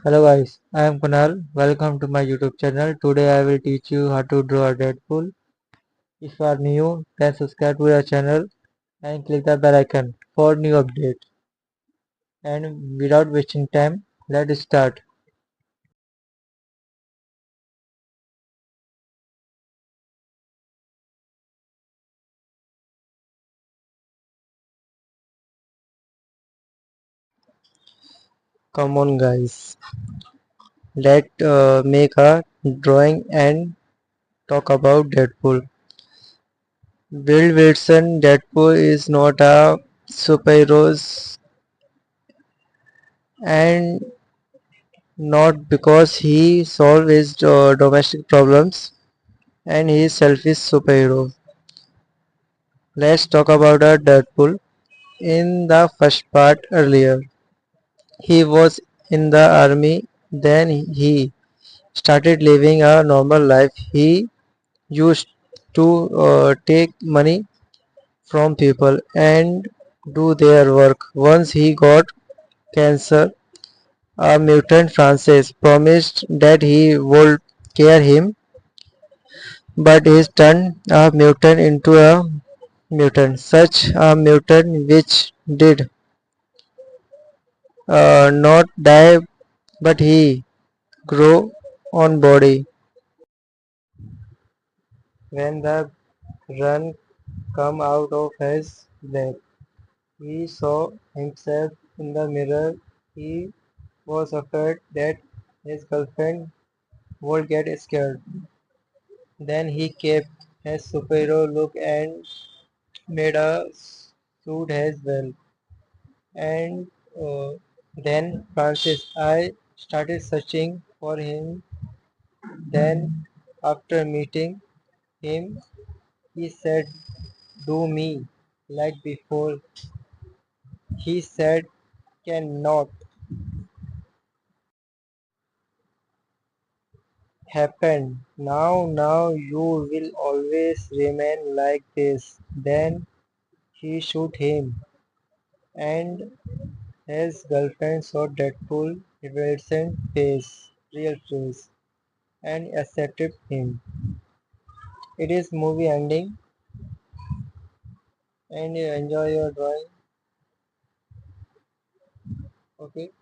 Hello guys, I am Kunal. Welcome to my YouTube channel. Today I will teach you how to draw a Deadpool. If you are new, then subscribe to our channel and click the bell icon for new updates. And without wasting time, let's start. Come on guys, let's make a drawing and talk about Deadpool. Bill Wilson, Deadpool is not a superhero and not because he solves his domestic problems and he is selfish superhero. Let's talk about a Deadpool. In the first part earlier, he was in the army. Then he started living a normal life. He used to take money from people and do their work. Once he got cancer, a mutant Francis promised that he would care him, but he turned a mutant into a mutant. Such a mutant which did not die, but he grew on body. When the run come out of his leg, he saw himself in the mirror. He was afraid that his girlfriend would get scared. Then he kept his superhero look and made a suit as well. And then Francis, I started searching for him. Then after meeting him, he said, "Do me like before." He said, "Cannot happen. Now you will always remain like this." Then he shoot him, and his girlfriend saw Deadpool innocent face, real face, and accepted him. It is movie ending, and you enjoy your drawing. Okay.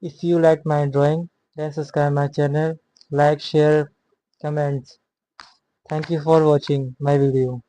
If you like my drawing, then subscribe my channel, like, share, comments. Thank you for watching my video.